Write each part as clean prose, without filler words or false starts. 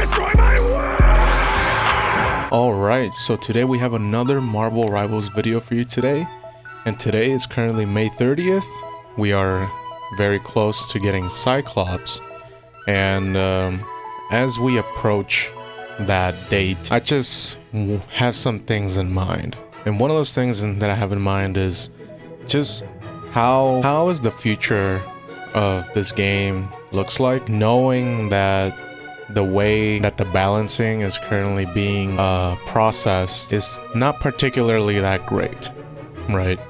destroy my world! Alright, so today we have another Marvel Rivals video for you today. And today is currently May 30th. We are very close to getting Cyclops. And as we approach that date, I just have some things in mind. And one of those things that I have in mind is just how is the future of this game looks like, knowing that the way that the balancing is currently being processed is not particularly that great, right?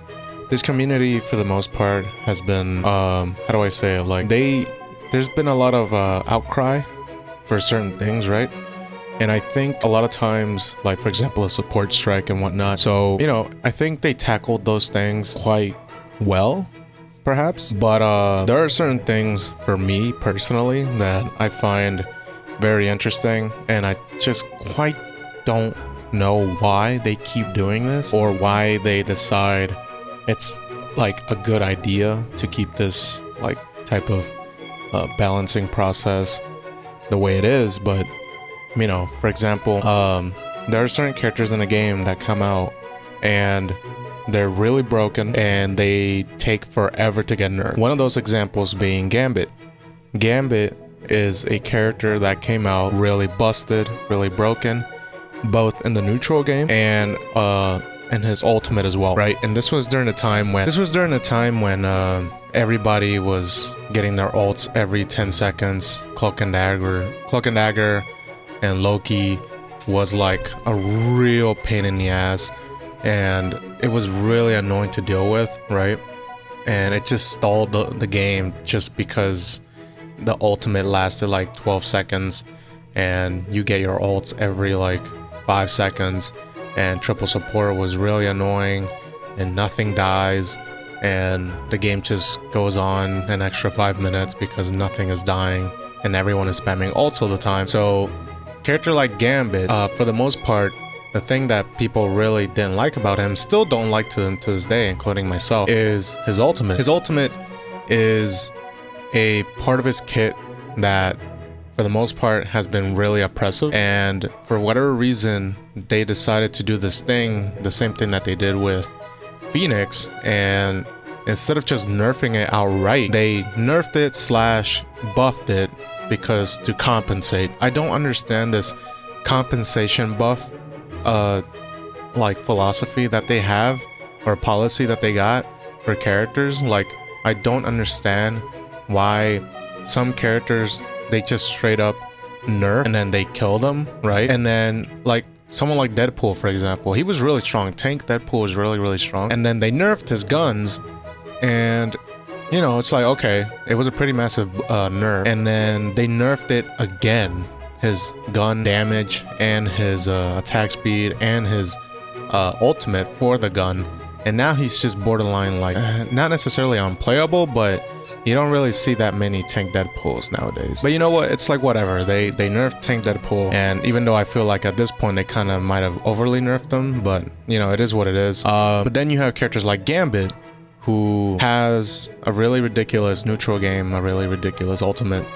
This community, for the most part, has been, how do I say it, like, there's been a lot of outcry for certain things, right? And I think a lot of times, like, for example, a support strike and whatnot, so, you know, I think they tackled those things quite well, perhaps, but there are certain things for me personally that I find very interesting, and I just quite don't know why they keep doing this, or why they decide it's like a good idea to keep this like type of balancing process the way it is. But you know, for example, there are certain characters in the game that come out and they're really broken and they take forever to get nerfed. One of those examples being Gambit. Gambit is a character that came out really busted, really broken, both in the neutral game and in his ultimate as well, right? And this was during a time when everybody was getting their ults every 10 seconds. Cloak and Dagger and Loki was like a real pain in the ass, and it was really annoying to deal with, right? And it just stalled the game just because the ultimate lasted like 12 seconds and you get your ults every like 5 seconds, and triple support was really annoying and nothing dies, and the game just goes on an extra 5 minutes because nothing is dying and everyone is spamming ults all the time. So character like Gambit, for the most part, the thing that people really didn't like about him, still don't like to this day, including myself, is his ultimate. His ultimate is a part of his kit that for the most part has been really oppressive, and for whatever reason they decided to do this thing, the same thing that they did with Phoenix, and instead of just nerfing it outright, they nerfed it / buffed it because to compensate. I don't understand this compensation buff like philosophy that they have, or policy that they got for characters. Like, I don't understand why some characters they just straight up nerf and then they kill them, right? And then like someone like Deadpool, for example, he was really strong. Tank Deadpool was really strong, and then they nerfed his guns, and you know, it's like, okay, it was a pretty massive nerf, and then they nerfed it again, his gun damage and his attack speed and his ultimate for the gun, and now he's just borderline like not necessarily unplayable, but you don't really see that many Tank Deadpools nowadays. But you know what? It's like whatever. They nerfed Tank Deadpool, and even though I feel like at this point they kind of might have overly nerfed them, but you know, it is what it is. But then you have characters like Gambit, who has a really ridiculous neutral game, a really ridiculous ultimate,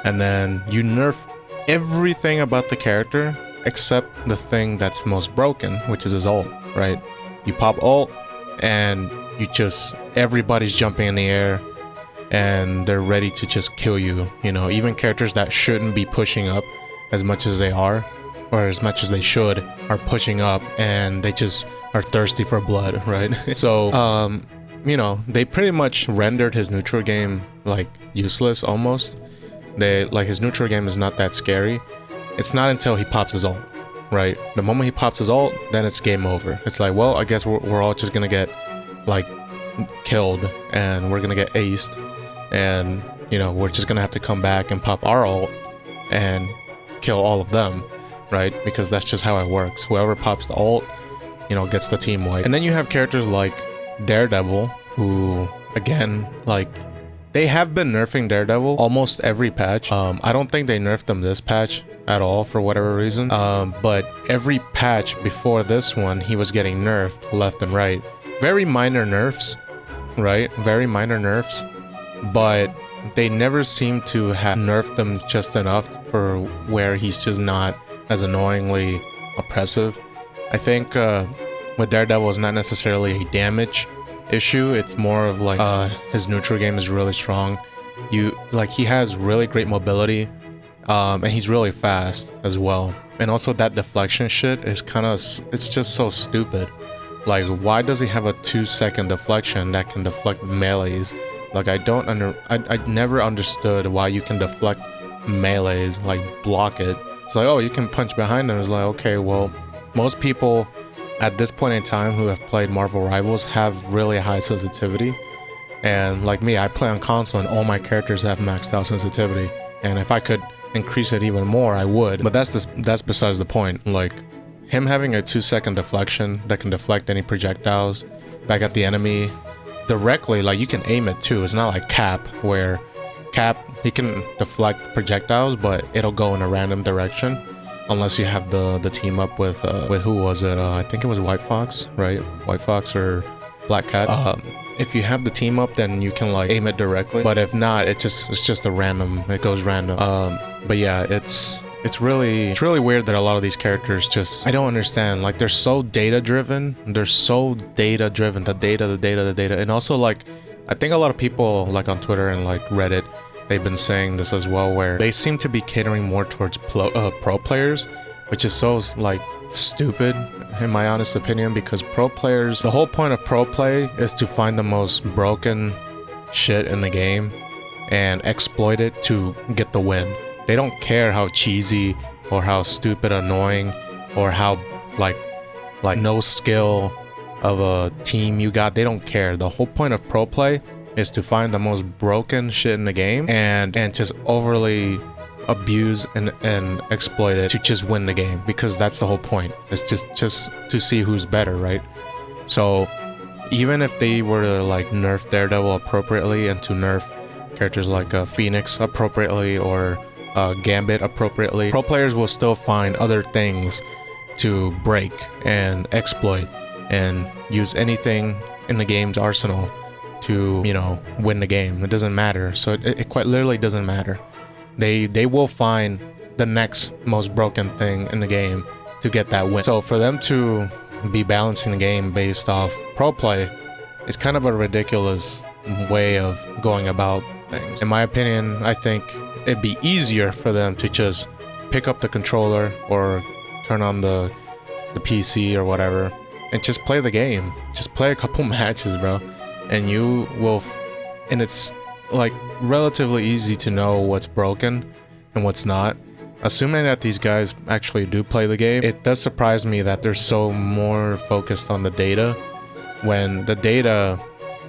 and then you nerf everything about the character except the thing that's most broken, which is his ult, right? You pop ult and you just, everybody's jumping in the air and they're ready to just kill you. You know, even characters that shouldn't be pushing up as much as they are, or as much as they should, are pushing up, and they just are thirsty for blood, right? So you know, they pretty much rendered his neutral game like useless almost. Like, his neutral game is not that scary. It's not until he pops his ult, right? The moment he pops his ult, then it's game over. It's like, well, I guess we're all just gonna get like killed, and we're gonna get aced, and you know, we're just gonna have to come back and pop our ult and kill all of them, right? Because that's just how it works. Whoever pops the ult, you know, gets the team wipe. And then you have characters like Daredevil, who again, like, they have been nerfing Daredevil almost every patch. I don't think they nerfed them this patch at all for whatever reason, but every patch before this one he was getting nerfed left and right. Very minor nerfs, right? Very minor nerfs, but they never seem to have nerfed him just enough for where he's just not as annoyingly oppressive. I think with Daredevil it's not necessarily a damage issue, it's more of like his neutral game is really strong. He has really great mobility, and he's really fast as well. And also that deflection shit is it's just so stupid. Like, why does he have a 2-second deflection that can deflect melees? Like, I never understood why you can deflect melees, like block it. It's like, oh, you can punch behind them. It's like, okay, well, most people at this point in time who have played Marvel Rivals have really high sensitivity. And like me, I play on console and all my characters have maxed out sensitivity. And if I could increase it even more, I would. But that's besides the point. Like, him having a 2-second deflection that can deflect any projectiles back at the enemy directly, like you can aim it too. It's not like Cap, where Cap, he can deflect projectiles, but it'll go in a random direction unless you have the team up with who was it? I think it was White Fox, right? White Fox or Black Cat. If you have the team up, then you can like aim it directly. But if not, it's just a random. It goes random. But yeah, it's really weird that a lot of these characters just, I don't understand. Like, they're so data driven. The data. And also, like, I think a lot of people like on Twitter and like Reddit, they've been saying this as well, where they seem to be catering more towards pro players, which is so like stupid in my honest opinion, because pro players, the whole point of pro play is to find the most broken shit in the game and exploit it to get the win. They don't care how cheesy or how stupid, annoying, or how like no skill of a team you got. They don't care. The whole point of pro play is to find the most broken shit in the game and just overly abuse and exploit it to just win the game, because that's the whole point. It's just to see who's better, right? So even if they were to like nerf Daredevil appropriately and to nerf characters like Phoenix appropriately or Gambit appropriately, pro players will still find other things to break and exploit and use anything in the game's arsenal to, you know, win the game. It doesn't matter. So it quite literally doesn't matter. They will find the next most broken thing in the game to get that win. So for them to be balancing the game based off pro play is kind of a ridiculous way of going about things. In my opinion, I think it'd be easier for them to just pick up the controller or turn on the PC or whatever and just play the game. Just play a couple matches, bro, and you will and it's like relatively easy to know what's broken and what's not. Assuming that these guys actually do play the game, it does surprise me that they're so more focused on the data, when the data,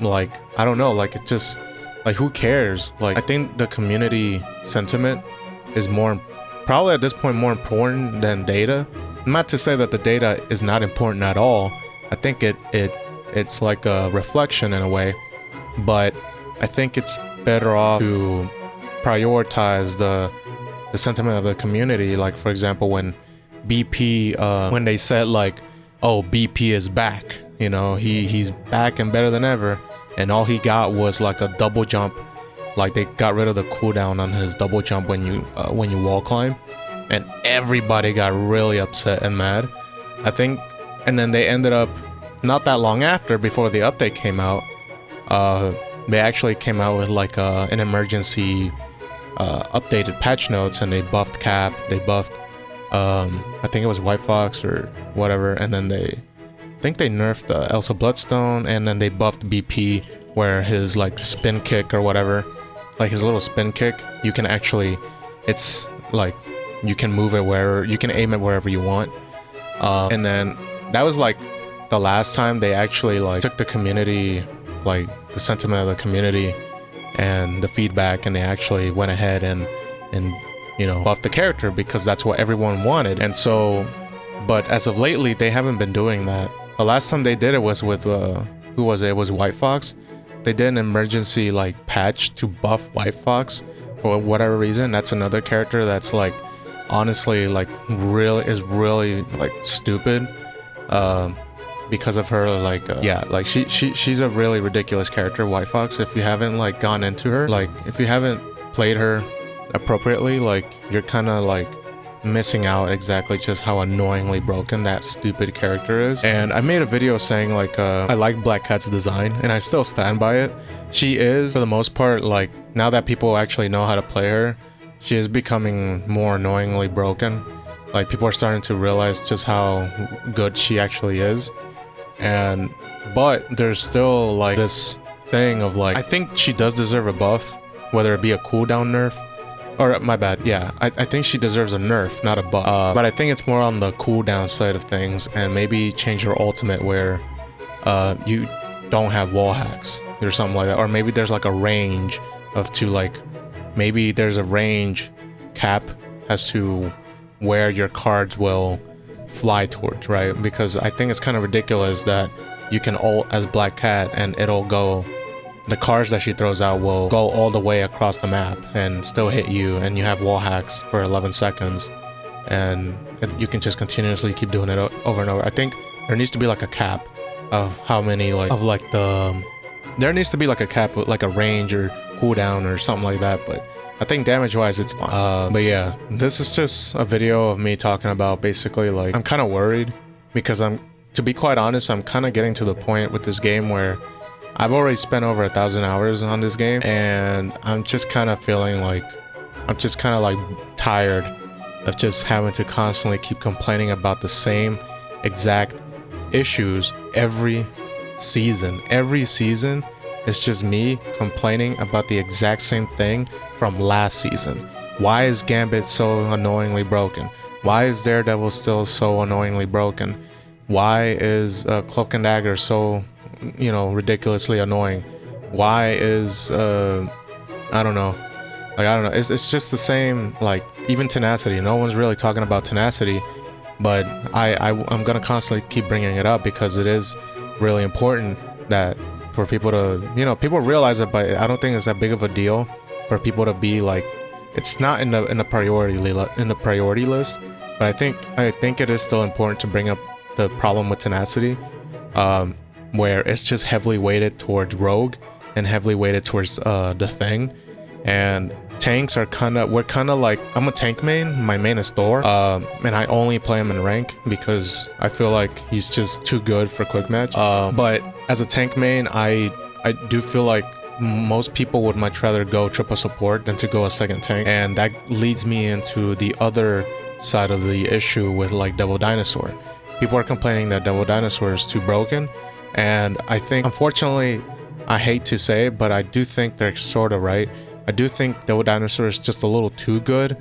like, I don't know, like, it's just like, who cares? Like, I think the community sentiment is probably at this point more important than data. Not to say that the data is not important at all. I think it's like a reflection in a way, but I think it's better off to prioritize the sentiment of the community. Like, for example, when BP, when they said like, oh, BP is back, you know, he's back and better than ever, and all he got was like a double jump. Like, they got rid of the cooldown on his double jump when you wall climb, and everybody got really upset and mad, I think. And then they ended up, not that long after, before the update came out, they actually came out with like an emergency updated patch notes, and they buffed Cap, they buffed I think it was White Fox or whatever, and then I think they nerfed Elsa Bloodstone, and then they buffed BP, where his like spin kick or whatever, like his little spin kick, you can actually, it's like you can move it wherever, you can aim it wherever you want. And then that was like the last time they actually like took the community, like the sentiment of the community and the feedback, and they actually went ahead and you know, buffed the character, because that's what everyone wanted. And so, but as of lately, they haven't been doing that. The last time they did it was with who was it? It was White Fox. They did an emergency like patch to buff White Fox for whatever reason. That's another character that's like, honestly, like really like stupid. because of her like yeah, like she's a really ridiculous character, White Fox. If you haven't like gone into her, like if you haven't played her appropriately, like you're kind of like missing out exactly just how annoyingly broken that stupid character is. And I made a video saying like I like Black Cat's design, and I still stand by it. She is, for the most part, like now that people actually know how to play her, she is becoming more annoyingly broken. Like people are starting to realize just how good she actually is. But there's still like this thing of like, I think she does deserve a buff, whether it be a cooldown nerf. Or my bad, yeah, I think she deserves a nerf, not a buff. But I think it's more on the cooldown side of things, and maybe change her ultimate where you don't have wall hacks or something like that. Or maybe there's like a range maybe there's a range cap as to where your cards will fly towards, right? Because I think it's kind of ridiculous that you can ult as Black Cat and it'll go, the cards that she throws out will go all the way across the map and still hit you, and you have wall hacks for 11 seconds, and you can just continuously keep doing it over and over. I think there needs to be like a cap of how many there needs to be like a cap with like a range or cooldown or something like that, but I think damage wise it's fine. But yeah, this is just a video of me talking about basically like, I'm kind of worried because to be quite honest, I'm kind of getting to the point with this game where I've already spent over 1,000 hours on this game, and I'm just kind of feeling like tired of just having to constantly keep complaining about the same exact issues every season. Every season it's just me complaining about the exact same thing from last season. Why is Gambit so annoyingly broken? Why is Daredevil still so annoyingly broken? Why is Cloak and Dagger so, ridiculously annoying? Why is I don't know, it's just the same. Like even Tenacity, no one's really talking about Tenacity, but I'm gonna constantly keep bringing it up because it is really important that for people to, people realize it, but I don't think it's that big of a deal for people to be like, it's not in the priority list, but I think it is still important to bring up the problem with Tenacity, where it's just heavily weighted towards Rogue and heavily weighted towards the Thing, and tanks are we're kind of like, I'm a tank main, my main is Thor, and I only play him in rank because I feel like he's just too good for quick match. But as a tank main, I do feel like most people would much rather go triple support than to go a second tank, and that leads me into the other side of the issue with like Devil Dinosaur. People are complaining that Devil Dinosaur is too broken, and I think, unfortunately, I hate to say it, but I do think they're sort of right. I do think Devil Dinosaur is just a little too good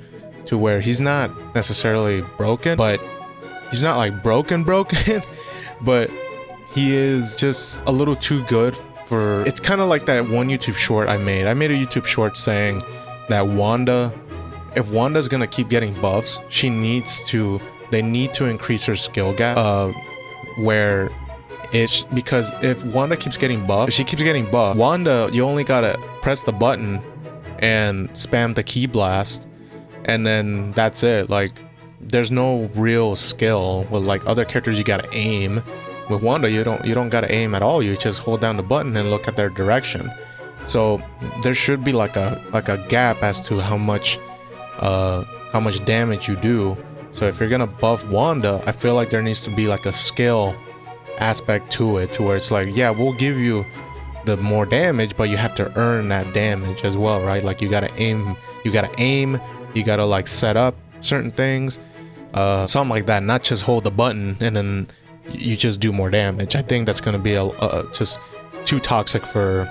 to where he's not necessarily broken, but he's not like broken, but he is just a little too good for, it's kind of like that one YouTube short I made. I made a YouTube short saying that if Wanda's gonna keep getting buffs, they need to increase her skill gap, because if Wanda keeps getting buffed, Wanda, you only gotta press the button and spam the key blast, and then that's it. Like, there's no real skill. With like other characters, you gotta aim. With Wanda, you don't gotta aim at all. You just hold down the button and look at their direction. So there should be like a gap as to how much damage you do. So if you're gonna buff Wanda, I feel like there needs to be like a skill aspect to it, to where it's like, yeah, we'll give you the more damage, but you have to earn that damage as well, right? Like you gotta aim, you gotta like set up certain things, something like that, not just hold the button and then you just do more damage. I think that's gonna be just too toxic for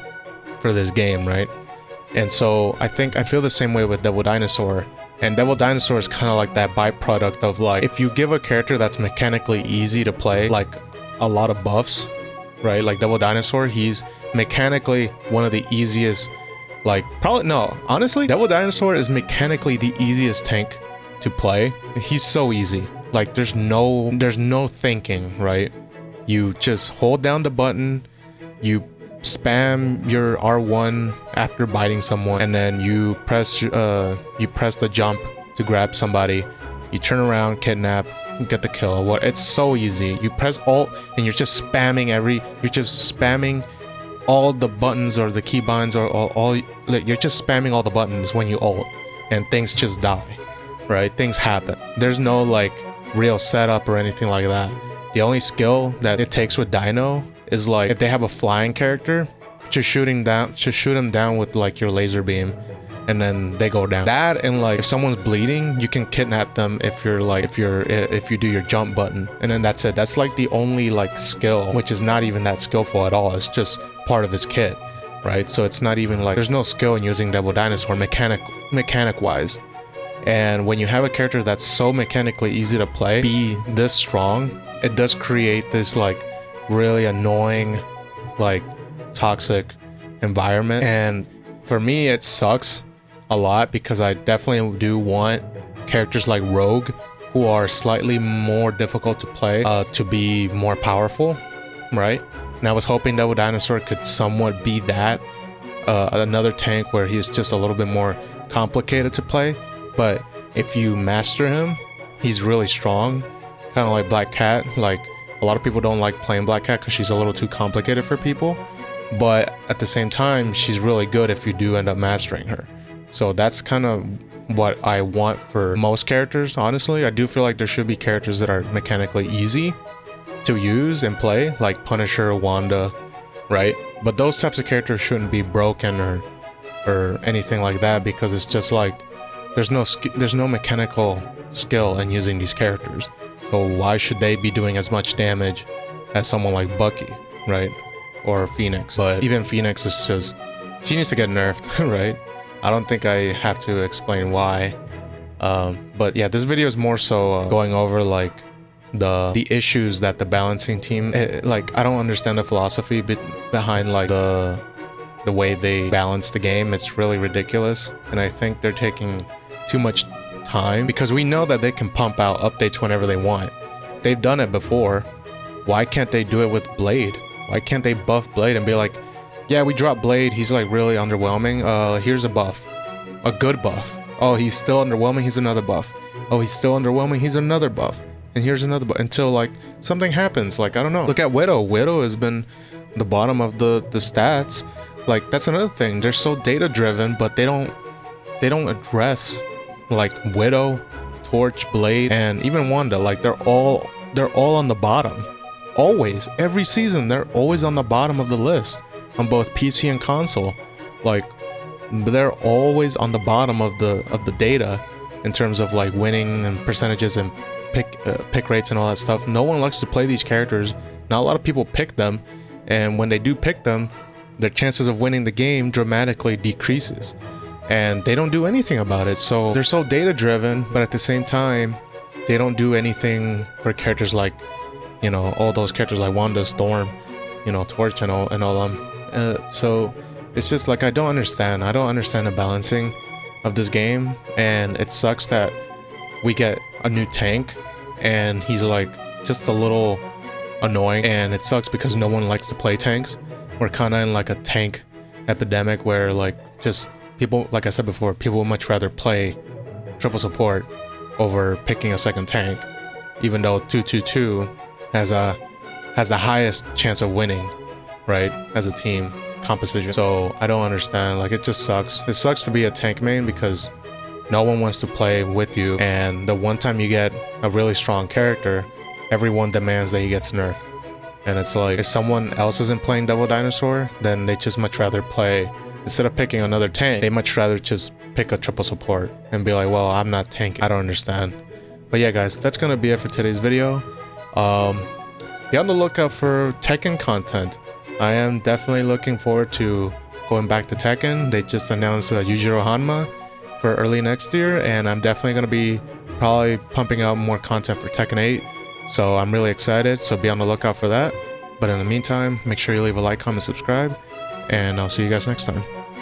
this game, right? And so I feel the same way with Devil Dinosaur. And Devil Dinosaur is kind of like that byproduct of like, if you give a character that's mechanically easy to play, like a lot of buffs, right? Like Devil Dinosaur, he's mechanically one of the easiest, honestly, Devil Dinosaur is mechanically the easiest tank to play. He's so easy. Like there's no thinking, right? You just hold down the button, you spam your R1 after biting someone, and then you press the jump to grab somebody. You turn around, kidnap, get the kill. What? It's so easy. You press Alt and you're just spamming all the buttons or the keybinds or all you're just spamming all the buttons when you ult, and things just die, right? Things happen. There's no like real setup or anything like that. The only skill that it takes with Dino is like if they have a flying character, just shoot them down with like your laser beam, and then they go down. That, and like if someone's bleeding, you can kidnap them if you do your jump button, and then that's it. That's like the only like skill, which is not even that skillful at all. It's just part of his kit, right? So it's not even like there's no skill in using Devil Dinosaur mechanic wise. And when you have a character that's so mechanically easy to play, be this strong, it does create this like really annoying, like toxic environment. And for me, it sucks a lot because I definitely do want characters like Rogue, who are slightly more difficult to play, to be more powerful, right? And I was hoping Devil Dinosaur could somewhat be that, another tank where he's just a little bit more complicated to play. But if you master him, he's really strong, kind of like Black Cat. Like a lot of people don't like playing Black Cat because she's a little too complicated for people, but at the same time, she's really good if you do end up mastering her. So that's kind of what I want for most characters, honestly. I do feel like there should be characters that are mechanically easy to use and play, like Punisher, Wanda, right? But those types of characters shouldn't be broken or anything like that, because it's just like there's no mechanical skill in using these characters. So why should they be doing as much damage as someone like Bucky, right? Or Phoenix? But even Phoenix is just, she needs to get nerfed, right? I don't think I have to explain why. But yeah, this video is more so going over like the issues that the balancing team, like I don't understand the philosophy behind like the way they balance the game. It's really ridiculous, and I think they're taking too much time, because we know that they can pump out updates whenever they want. They've done it before. Why can't they do it with Blade? Why can't they buff Blade and be like, yeah, we dropped Blade, he's like really underwhelming, here's a buff, a good buff. Oh, he's still underwhelming, he's another buff. Oh, he's still underwhelming, he's another buff, and here's another buff, until like something happens. Like, I don't know, look at Widow. Widow has been the bottom of the stats. Like, that's another thing, they're so data driven, but they don't address like Widow, Torch, Blade, and even Wanda. Like they're all on the bottom. Always, every season, they're always on the bottom of the list on both PC and console. Like they're always on the bottom of the data in terms of like winning and percentages and pick rates and all that stuff. No one likes to play these characters. Not a lot of people pick them, and when they do pick them, their chances of winning the game dramatically decreases. And they don't do anything about it. So they're so data driven, but at the same time, they don't do anything for characters like, you know, all those characters like Wanda, Storm, you know, Torch and all them. So it's just like, I don't understand the balancing of this game. And it sucks that we get a new tank and he's like just a little annoying, and it sucks because no one likes to play tanks. We're kind of in like a tank epidemic where like just people, like I said before, people would much rather play triple support over picking a second tank, even though 222 has the highest chance of winning, right, as a team composition. So I don't understand, like it just sucks. It sucks to be a tank main because no one wants to play with you, and the one time you get a really strong character, everyone demands that he gets nerfed. And it's like, if someone else isn't playing Devil Dinosaur, then they just much rather play, instead of picking another tank, they much rather just pick a triple support and be like, well, I'm not tanking. I don't understand. But yeah, guys, that's gonna be it for today's video. Be on the lookout for Tekken content. I am definitely looking forward to going back to Tekken. They just announced Yujiro Hanma for early next year, and I'm definitely gonna be probably pumping out more content for Tekken 8. So I'm really excited, so be on the lookout for that. But in the meantime, make sure you leave a like, comment, subscribe, and I'll see you guys next time.